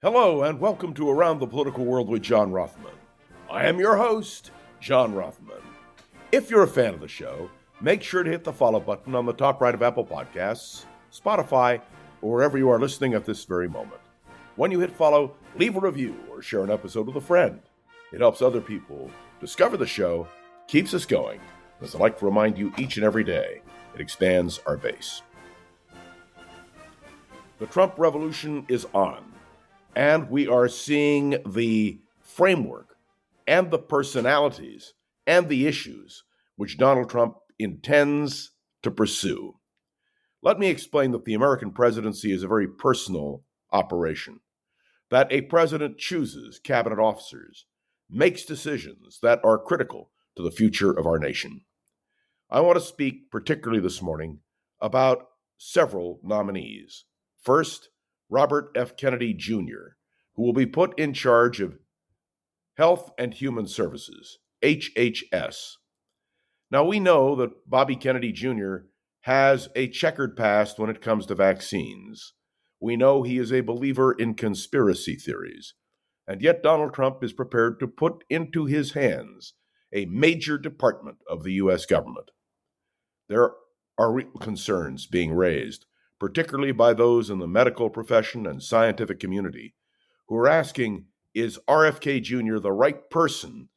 Hello, and welcome to Around the Political World with John Rothman. I am your host, John Rothman. If you're a fan of the show, make sure to hit the follow button on the top right of Apple Podcasts, Spotify, or wherever you are listening at this very moment. When you hit follow, leave a review or share an episode with a friend. It helps other people discover the show, keeps us going. As I like to remind you each and every day, it expands our base. The Trump revolution is on. And we are seeing the framework and the personalities and the issues which Donald Trump intends to pursue. Let me explain that the American presidency is a very personal operation, that a president chooses cabinet officers, makes decisions that are critical to the future of our nation. I want to speak particularly this morning about several nominees. First, Robert F. Kennedy Jr., who will be put in charge of Health and Human Services, HHS. Now, we know that Bobby Kennedy Jr. has a checkered past when it comes to vaccines. We know he is a believer in conspiracy theories. And yet Donald Trump is prepared to put into his hands a major department of the U.S. government. There are real concerns being raised, particularly by those in the medical profession and scientific community, who are asking, is R.F.K. Jr. the right person,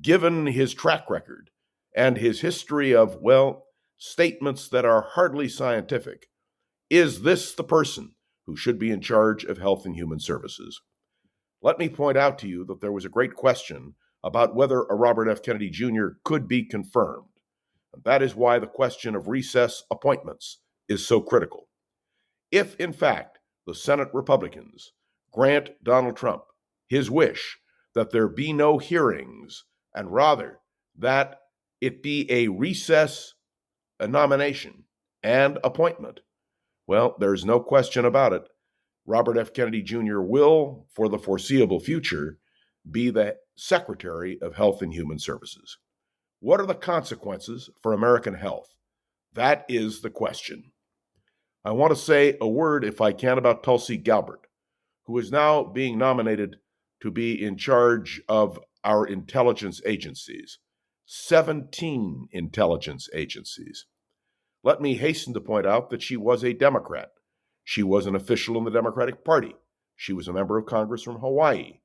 given his track record and his history of, statements that are hardly scientific? Is this the person who should be in charge of Health and Human Services? Let me point out to you that there was a great question about whether a Robert F. Kennedy Jr. could be confirmed. And that is why the question of recess appointments is so critical. If, in fact, the Senate Republicans grant Donald Trump his wish that there be no hearings and rather that it be a recess, a nomination, and appointment, there's no question about it. Robert F. Kennedy Jr. will, for the foreseeable future, be the Secretary of Health and Human Services. What are the consequences for American health? That is the question. I want to say a word, if I can, about Tulsi Gabbard, who is now being nominated to be in charge of our intelligence agencies, 17 intelligence agencies. Let me hasten to point out that she was a Democrat. She was an official in the Democratic Party. She was a member of Congress from Hawaii.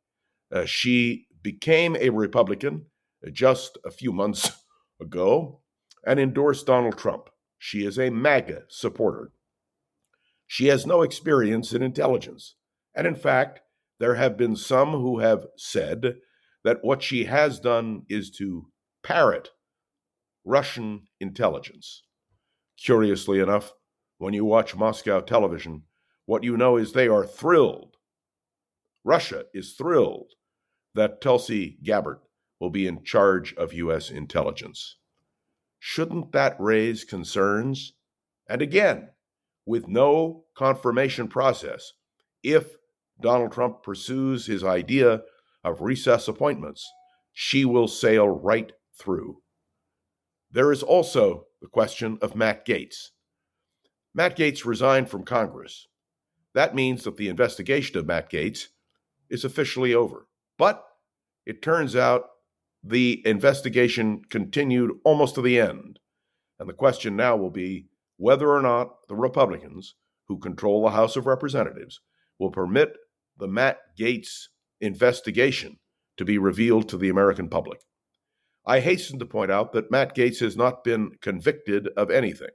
She became a Republican just a few months ago and endorsed Donald Trump. She is a MAGA supporter. She has no experience in intelligence. And in fact, there have been some who have said that what she has done is to parrot Russian intelligence. Curiously enough, when you watch Moscow television, what you know is they are thrilled. Russia is thrilled that Tulsi Gabbard will be in charge of U.S. intelligence. Shouldn't that raise concerns? And again, with no confirmation process, if Donald Trump pursues his idea of recess appointments, she will sail right through. There is also the question of Matt Gaetz. Matt Gaetz resigned from Congress. That means that the investigation of Matt Gaetz is officially over. But it turns out the investigation continued almost to the end. And the question now will be whether or not the Republicans, who control the House of Representatives, will permit the Matt Gaetz investigation to be revealed to the American public. I hasten to point out that Matt Gaetz has not been convicted of anything,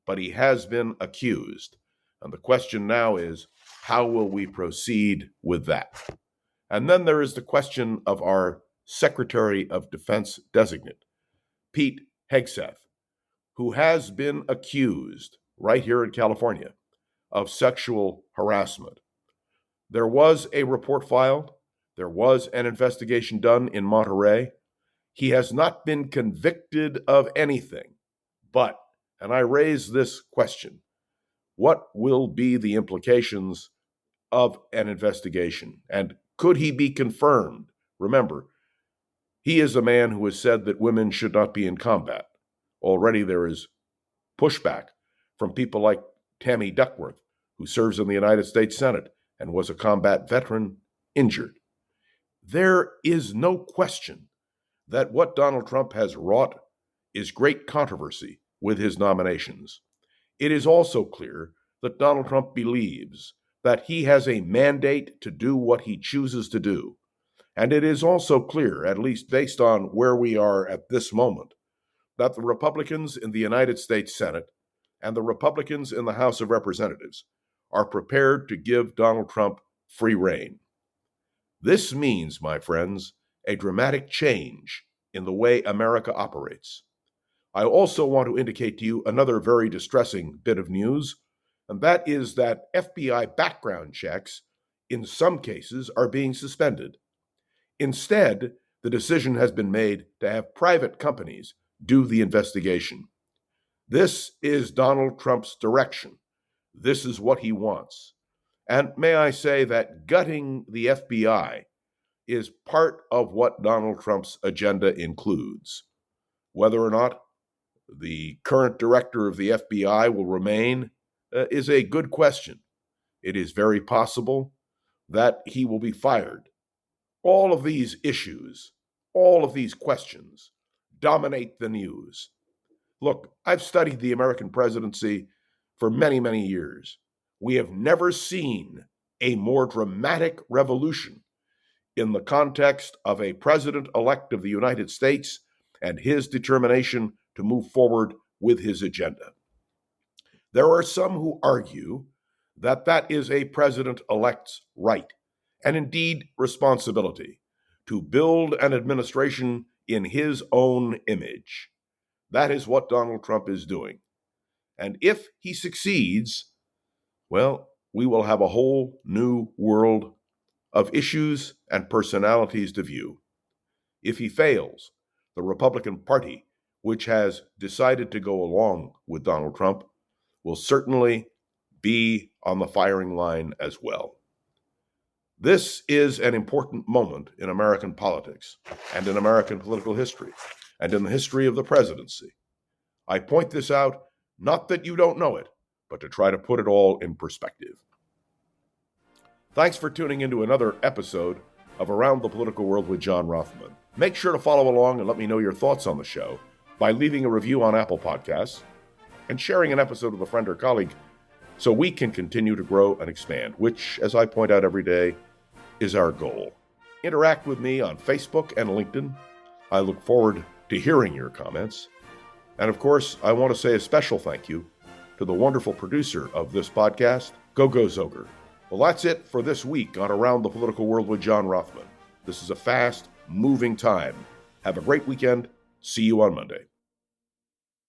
but he has been accused. And the question now is, how will we proceed with that? And then there is the question of our Secretary of Defense designate, Pete Hegseth, who has been accused right here in California of sexual harassment. There was a report filed. There was an investigation done in Monterey. He has not been convicted of anything. But, and I raise this question, what will be the implications of an investigation? And could he be confirmed? Remember, he is a man who has said that women should not be in combat. Already there is pushback from people like Tammy Duckworth, who serves in the United States Senate and was a combat veteran, injured. There is no question that what Donald Trump has wrought is great controversy with his nominations. It is also clear that Donald Trump believes that he has a mandate to do what he chooses to do. And it is also clear, at least based on where we are at this moment, that the Republicans in the United States Senate and the Republicans in the House of Representatives are prepared to give Donald Trump free rein. This means, my friends, a dramatic change in the way America operates. I also want to indicate to you another very distressing bit of news, and that is that FBI background checks, in some cases, are being suspended. Instead, the decision has been made to have private companies do the investigation. This is Donald Trump's direction. This is what he wants. And may I say that gutting the FBI is part of what Donald Trump's agenda includes. Whether or not the current director of the FBI will remain is a good question. It is very possible that he will be fired. All of these issues, all of these questions dominate the news. Look, I've studied the American presidency for many, many years. We have never seen a more dramatic revolution in the context of a president-elect of the United States and his determination to move forward with his agenda. There are some who argue that that is a president-elect's right, and indeed responsibility, to build an administration in his own image. That is what Donald Trump is doing. And if he succeeds, well, we will have a whole new world of issues and personalities to view. If he fails, the Republican Party, which has decided to go along with Donald Trump, will certainly be on the firing line as well. This is an important moment in American politics and in American political history and in the history of the presidency. I point this out, not that you don't know it, but to try to put it all in perspective. Thanks for tuning into another episode of Around the Political World with John Rothman. Make sure to follow along and let me know your thoughts on the show by leaving a review on Apple Podcasts and sharing an episode with a friend or colleague so we can continue to grow and expand, which, as I point out every day, is our goal. Interact with me on Facebook and LinkedIn. I look forward to hearing your comments. And of course, I want to say a special thank you to the wonderful producer of this podcast, Go-Go Zoger. Well, that's it for this week on Around the Political World with John Rothman. This is a fast, moving time. Have a great weekend. See you on Monday.